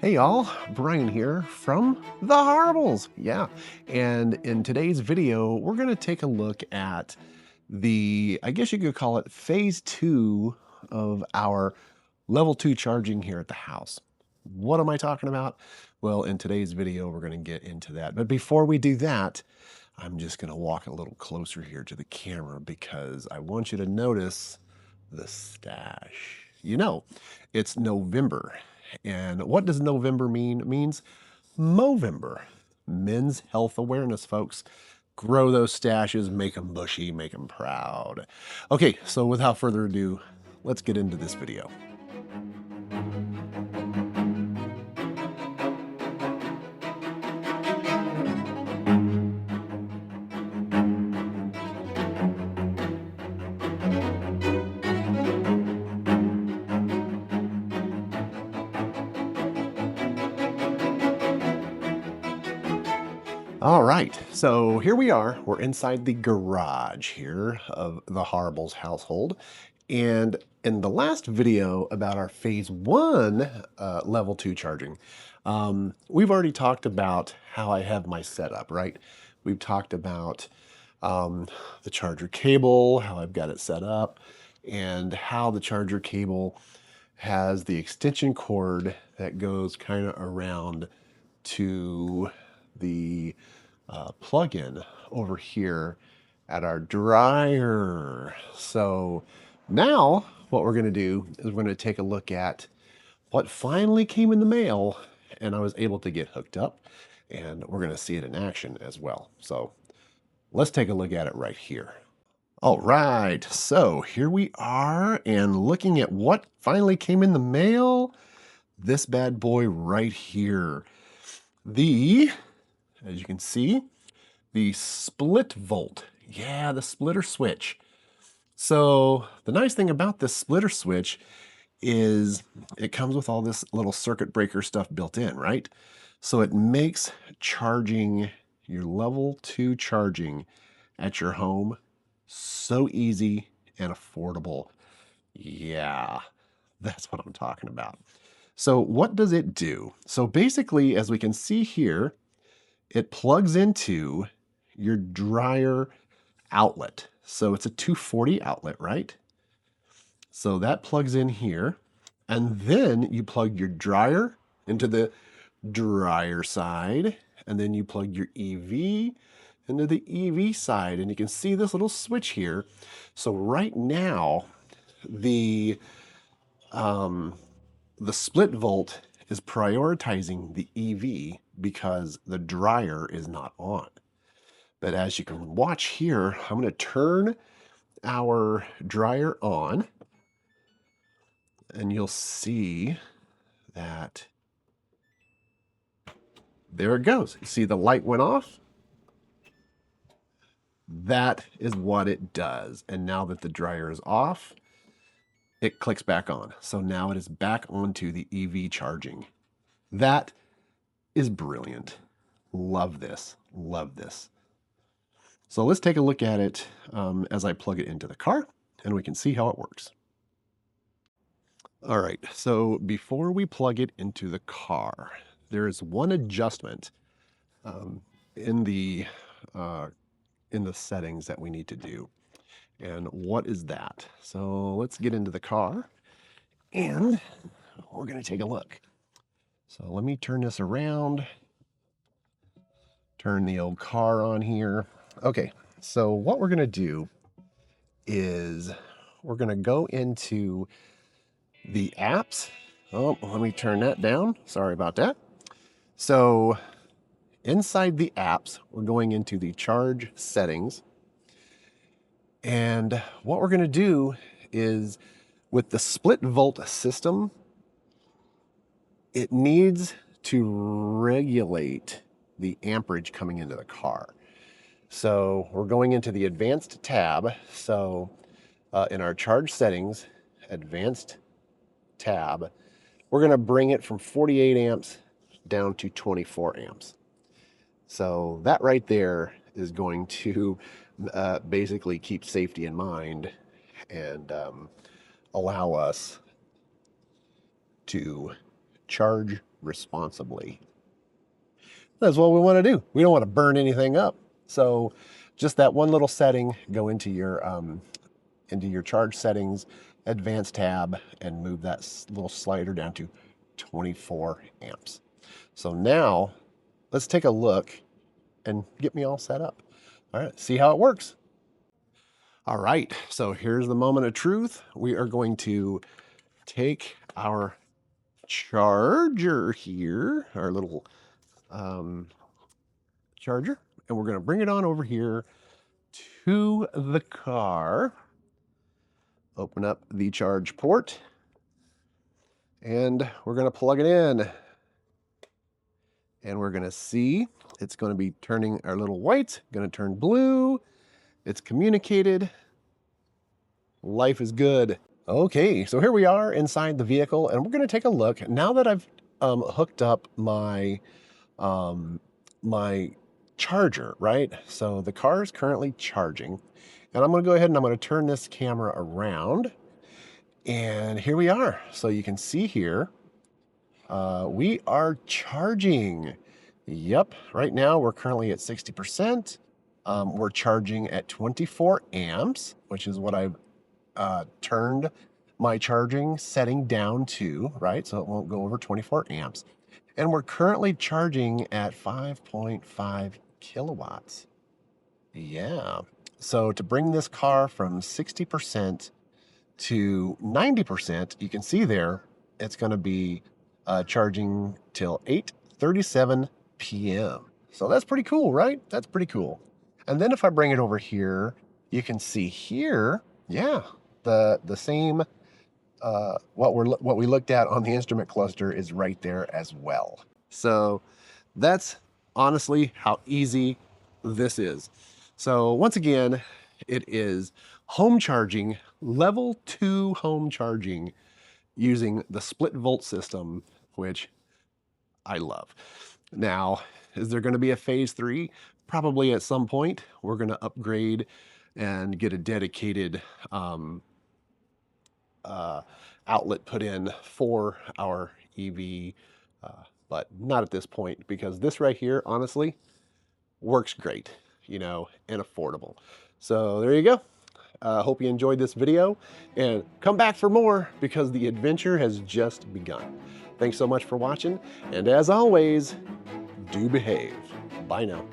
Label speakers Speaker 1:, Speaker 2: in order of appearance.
Speaker 1: Hey y'all, Brian here from the Harribles. Yeah, and in today's video, we're going to take a look at I guess you could call it phase 2 of our level 2 charging here at the house. What am I talking about? Well, in today's video, we're going to get into that. But before we do that, I'm just going to walk a little closer here to the camera because I want you to notice the stash. You know, it's November. And what does November mean? It means Movember. Men's Health Awareness, folks. Grow those stashes, make them bushy, make them proud. Okay, so without further ado, let's get into this video. All right, so here we are. We're inside the garage here of the Harribles household. And in the last video about our phase 1 level 2 charging, we've already talked about how I have my setup, right? We've talked about the charger cable, how I've got it set up, and how the charger cable has the extension cord that goes kind of around to the plug-in over here at our dryer. So now what we're going to do is we're going to take a look at what finally came in the mail, and I was able to get hooked up, and we're going to see it in action as well. So let's take a look at it right here. All right, so here we are, and looking at what finally came in the mail, this bad boy right here. As you can see, the Splitvolt. Yeah, the splitter switch. So the nice thing about this splitter switch is it comes with all this little circuit breaker stuff built in, right? So it makes charging your level 2 charging at your home so easy and affordable. Yeah, that's what I'm talking about. So what does it do? So basically, as we can see here, it plugs into your dryer outlet. So it's a 240 outlet, right? So that plugs in here. And then you plug your dryer into the dryer side. And then you plug your EV into the EV side. And you can see this little switch here. So right now, the Splitvolt is prioritizing the EV because the dryer is not on. But as you can watch here, I'm going to turn our dryer on, and you'll see that there it goes. You see the light went off? That is what it does. And now that the dryer is off, it clicks back on. So now it is back onto the EV charging. That is brilliant. Love this. Love this. So let's take a look at it as I plug it into the car, and we can see how it works. All right, so before we plug it into the car, there is one adjustment in the settings that we need to do. And what is that? So let's get into the car, and we're going to take a look. So let me turn this around, turn the old car on here. Okay, so what we're going to do is we're going to go into the apps. Oh, let me turn that down. Sorry about that. So inside the apps, we're going into the charge settings. And what we're going to do is with the Splitvolt system, it needs to regulate the amperage coming into the car. So we're going into the advanced tab. So in our charge settings, advanced tab, we're going to bring it from 48 amps down to 24 amps. So that right there is going to basically keep safety in mind and allow us to charge responsibly. That's what we want to do. We don't want to burn anything up. So just that one little setting, go into your charge settings, advanced tab, and move that little slider down to 24 amps. So now let's take a look and get me all set up. All right, see how it works. All right, so here's the moment of truth. We are going to take our charger here, our little charger, and we're going to bring it on over here to the car. Open up the charge port, and we're going to plug it in. And we're going to see it's going to be turning our little white, going to turn blue. It's communicated. Life is good. Okay, so here we are inside the vehicle, and we're going to take a look. Now that I've hooked up my my charger, right? So the car is currently charging, and I'm going to go ahead and I'm going to turn this camera around, and here we are. So you can see here, we are charging. Yep, right now we're currently at 60%. We're charging at 24 amps, which is what I've turned my charging setting down to, right? So it won't go over 24 amps. And we're currently charging at 5.5 kilowatts. Yeah. So to bring this car from 60% to 90%, you can see there, it's going to be charging till 8:37 p.m. So that's pretty cool, right? That's pretty cool. And then if I bring it over here, you can see here, yeah, the same what we looked at on the instrument cluster is right there as well. So that's honestly how easy this is. So once again, it is home charging, level 2 home charging using the Splitvolt system, which I love. Now, is there going to be a phase 3? Probably at some point. We're going to upgrade and get a dedicated outlet put in for our EV, but not at this point, because this right here, honestly, works great, you know, and affordable. So there you go. Hope you enjoyed this video, and come back for more, because the adventure has just begun. Thanks so much for watching, and as always, do behave. Bye now.